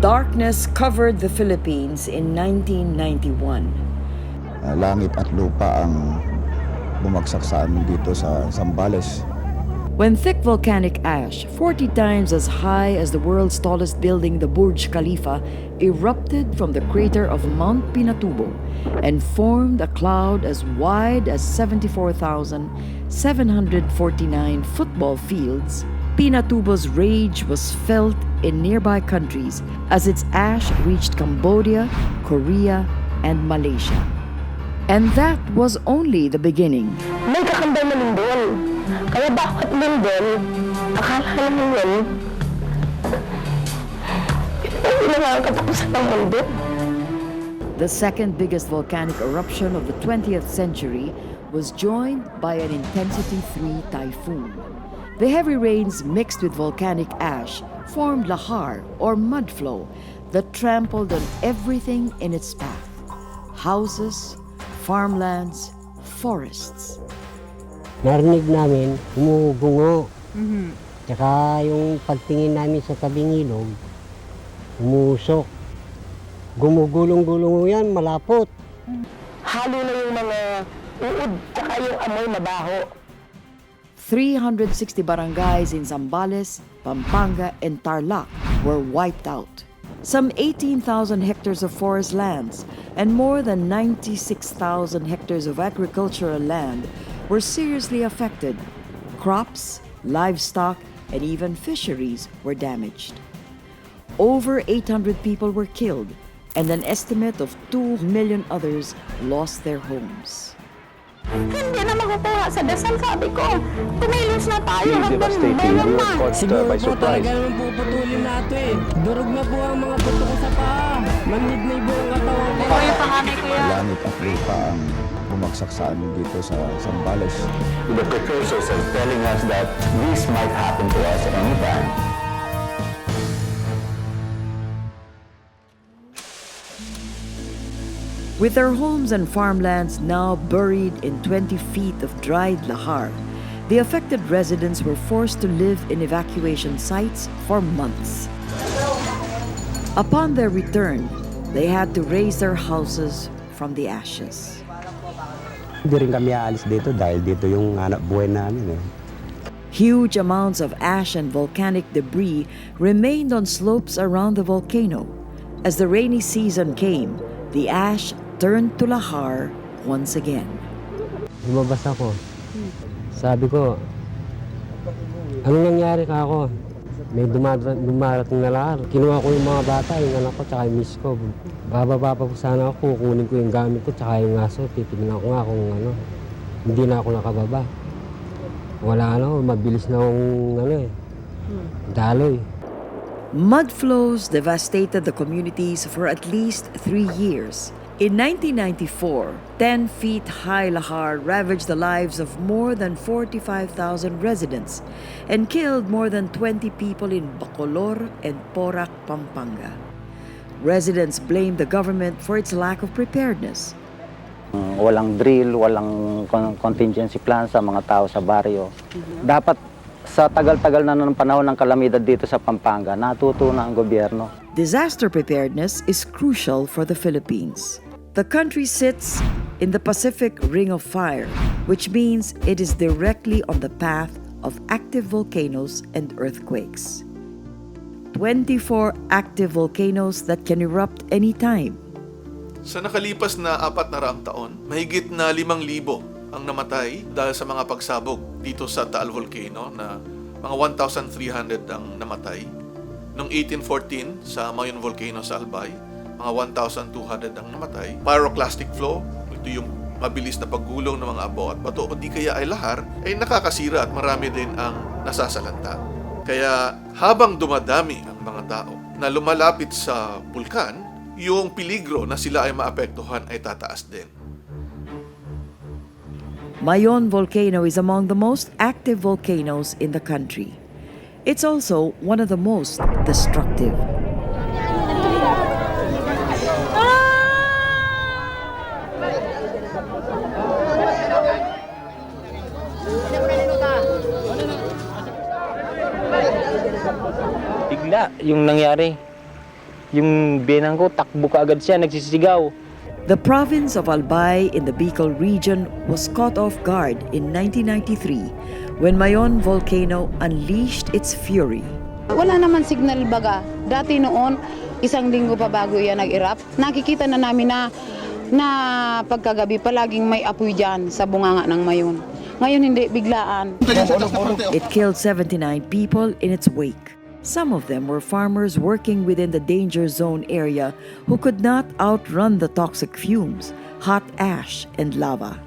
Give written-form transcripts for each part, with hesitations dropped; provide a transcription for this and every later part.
Darkness covered the Philippines in 1991. Langit at lupa ang bumagsak sa amin dito sa Zambales. When thick volcanic ash, 40 times as high as the world's tallest building, the Burj Khalifa, erupted from the crater of Mount Pinatubo and formed a cloud as wide as 74,749 football fields, Pinatubo's rage was felt in nearby countries as its ash reached Cambodia, Korea, and Malaysia. And that was only the beginning. May kakambay na lindol. Kaya bakit lindol? Akala naman yun. Ito na nga ang katapusan ng mundo. The second biggest volcanic eruption of the 20th century was joined by an intensity 3 typhoon. The heavy rains mixed with volcanic ash formed lahar or mud flow that trampled on everything in its path. Houses, farmlands, forests. Narinig namin, humugungo. Tsaka yung pagtingin namin sa tabing ilog, umusok. Gumugulong-gulong yan, malapot. Halo na yung mga uod, tsaka yung amoy mabaho. 360 barangays in Zambales, Pampanga, and Tarlac were wiped out. Some 18,000 hectares of forest lands and more than 96,000 hectares of agricultural land were seriously affected. Crops, livestock, and even fisheries were damaged. Over 800 people were killed, and an estimate of 2 million others lost their homes. Hindi na makukuha sa dasal, sabi ko. Tumilos na tayo hanggang meron na. Siguro po talaga naman puputulin natin. Durog na po ang mga buto ko sa paa. Manhid-nid po ang katawan ko. Kuya, panganay ko yan. Langit at lupa ang bumagsak sa amin dito sa Zambales. The precursors are telling us that this might happen to us at any time. With their homes and farmlands now buried in 20 feet of dried lahar, the affected residents were forced to live in evacuation sites for months. Upon their return, they had to raise their houses from the ashes. Hindi rin kami aalis dito dahil dito yung anak buhay namin. Huge amounts of ash and volcanic debris remained on slopes around the volcano. As the rainy season came, the ash turned to lahar once again. Lumabas ako. Sabi ko, ano nangyari ka ako? May dumarating na lahar. Kinuha ko yung mga bata, yung anak ko, tsaka yung miss ko. Bababa pa po sana ako, kukunin ko yung gamit ko, tsaka yung aso. Titignan ko nga kung ano, hindi na ako nakababa. Wala mabilis na akong daloy. Mud flows devastated the communities for at least 3 years. In 1994, 10 feet high lahar ravaged the lives of more than 45,000 residents and killed more than 20 people in Bacolor and Porac, Pampanga. Residents blamed the government for its lack of preparedness. Walang drill, walang contingency plan sa mga tao sa baryo. Dapat sa tagal-tagal na ng panahon ng kalamidad dito sa Pampanga, natuto na ang gobyerno. Disaster preparedness is crucial for the Philippines. The country sits in the Pacific Ring of Fire, which means it is directly on the path of active volcanoes and earthquakes. 24 active volcanoes that can erupt anytime. Sa nakalipas na 400 taon, mahigit na 5,000 ang namatay dahil sa mga pagsabog dito sa Taal Volcano na mga 1,300 ang namatay. Noong 1814 sa Mayon Volcano sa Albay, mga 1,200 ang namatay. Pyroclastic flow, ito yung mabilis na paggulong ng mga abo at bato o di kaya ay lahar, ay nakakasira at marami din ang nasasalanta. Kaya habang dumadami ang mga tao na lumalapit sa bulkan, yung peligro na sila ay maapektuhan ay tataas din. Mayon Volcano is among the most active volcanoes in the country. It's also one of the most destructive. Bigla yung nangyari. Yung benang ko, takbo ka agad siya, nagsisigaw. The province of Albay in the Bicol region was caught off guard in 1993 when Mayon volcano unleashed its fury. Wala naman signal baga. Dati noon, isang linggo pa bago yan nag-erupt, nakikita na namin na pagkagabi palaging may apoy dyan sa bunganga ng Mayon. Ngayon hindi, biglaan. It killed 79 people in its wake. Some of them were farmers working within the danger zone area who could not outrun the toxic fumes, hot ash, and lava.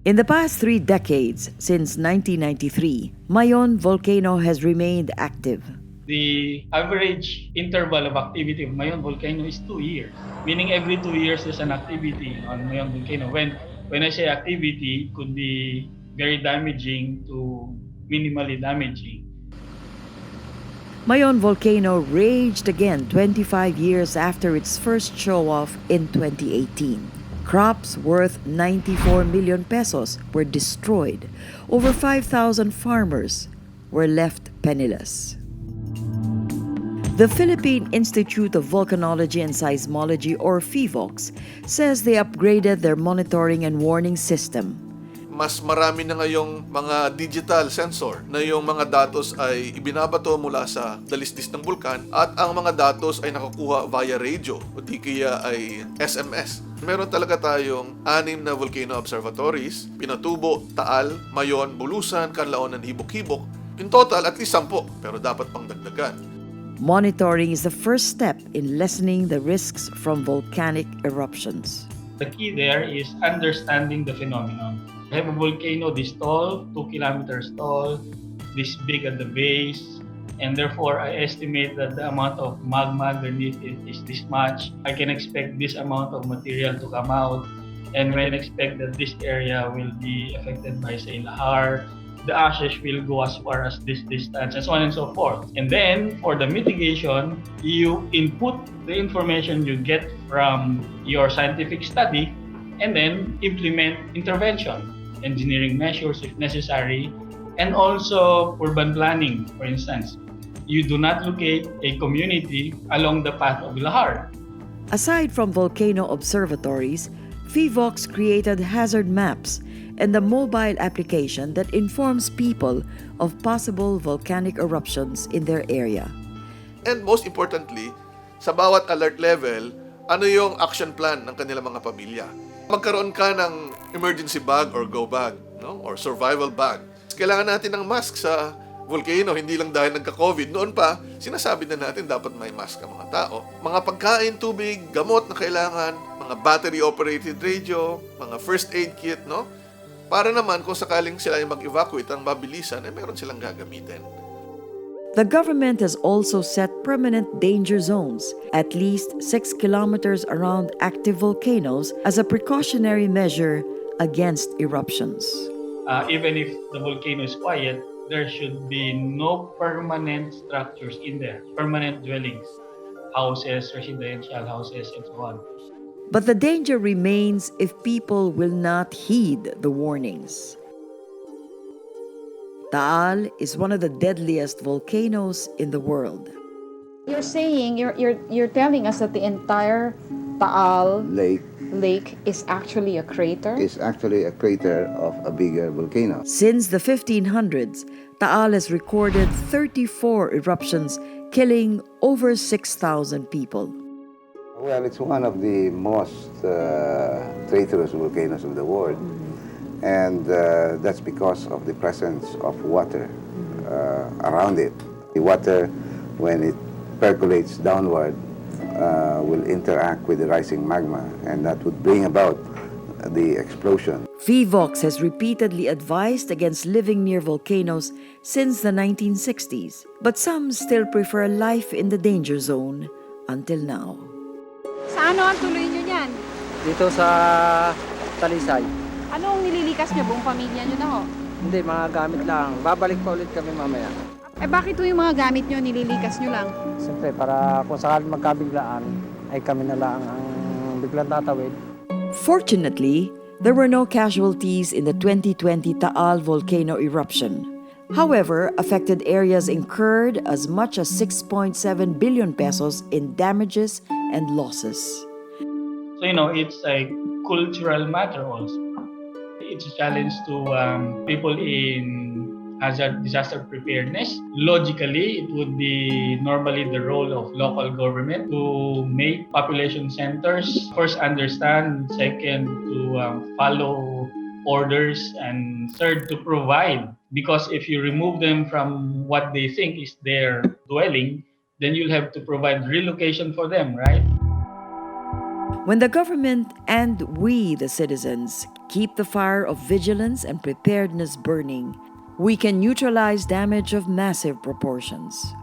In the past 3 decades, since 1993, Mayon volcano has remained active. The average interval of activity of Mayon volcano is 2 years, meaning every 2 years there's an activity on Mayon volcano. When I say activity, it could be very damaging to minimally damaging. Mayon volcano raged again 25 years after its first show-off in 2018. Crops worth 94 million pesos were destroyed. Over 5,000 farmers were left penniless. The Philippine Institute of Volcanology and Seismology, or PHIVOLCS, says they upgraded their monitoring and warning system. Mas marami na ngayong mga digital sensor na yung mga datos ay ibinabato mula sa dalisdis ng bulkan at ang mga datos ay nakukuha via radio o di kaya ay SMS. Meron talaga tayong 6 na volcano observatories, Pinatubo, Taal, Mayon, Bulusan, Canlaon, Hibok-Hibok. In total, at least 10, pero dapat pang dagdagan. Monitoring is the first step in lessening the risks from volcanic eruptions. The key there is understanding the phenomenon. I have a volcano this tall, 2 kilometers tall, this big at the base, and therefore I estimate that the amount of magma underneath it is this much. I can expect this amount of material to come out, and when I expect that this area will be affected by, say, lahar, the ashes will go as far as this distance, and so on and so forth. And then, for the mitigation, you input the information you get from your scientific study, and then implement intervention, engineering measures if necessary, and also urban planning, for instance. You do not locate a community along the path of lahar. Aside from volcano observatories, PHIVOLCS created hazard maps and a mobile application that informs people of possible volcanic eruptions in their area. And most importantly, sa bawat alert level, ano yung action plan ng kanilang mga pamilya. Magkaroon ka ng emergency bag or go bag, no? Or survival bag. Kailangan natin ng mask sa volcano, hindi lang dahil nagka-COVID. Noon pa, sinasabi na natin dapat may mask ang mga tao. Mga pagkain, tubig, gamot na kailangan, mga battery-operated radio, mga first aid kit, no? Para naman kung sakaling sila ay mag-evacuate ang mabilisan, meron silang gagamitin. The government has also set permanent danger zones, at least 6 kilometers around active volcanoes, as a precautionary measure against eruptions. Even if the volcano is quiet, there should be no permanent structures in there, permanent dwellings, houses, residential houses, and so on. But the danger remains if people will not heed the warnings. Taal is one of the deadliest volcanoes in the world. You're saying, you're telling us that the entire Taal Lake is actually a crater? Is actually a crater of a bigger volcano. Since the 1500s, Taal has recorded 34 eruptions, killing over 6,000 people. Well, it's one of the most traitorous volcanoes of the world. And that's because of the presence of water around it. The water, when it percolates downward, will interact with the rising magma, and that would bring about the explosion. PHIVOLCS has repeatedly advised against living near volcanoes since the 1960s, but some still prefer life in the danger zone until now. Sa ano ang tuloy nyo niyan? Dito sa Talisay. Anong nililikas nyo? Buong pamilya nyo na ho? Hindi, mga gamit lang. Babalik pa ulit kami mamaya. Eh bakit yung mga gamit nyo nililikas nyo lang? Siyempre, para kung sakaling magkabiglaan, ay kami na lang ang biglang tatawid. Fortunately, There were no casualties in the 2020 Taal volcano eruption. However, affected areas incurred as much as 6.7 billion pesos in damages and losses. So, it's a cultural matter also. It's a challenge to people in hazard disaster preparedness. Logically, it would be normally the role of local government to make population centers first understand, second to follow orders, and third to provide. Because if you remove them from what they think is their dwelling, then you'll have to provide relocation for them, right? When the government and we, the citizens, keep the fire of vigilance and preparedness burning, we can neutralize damage of massive proportions.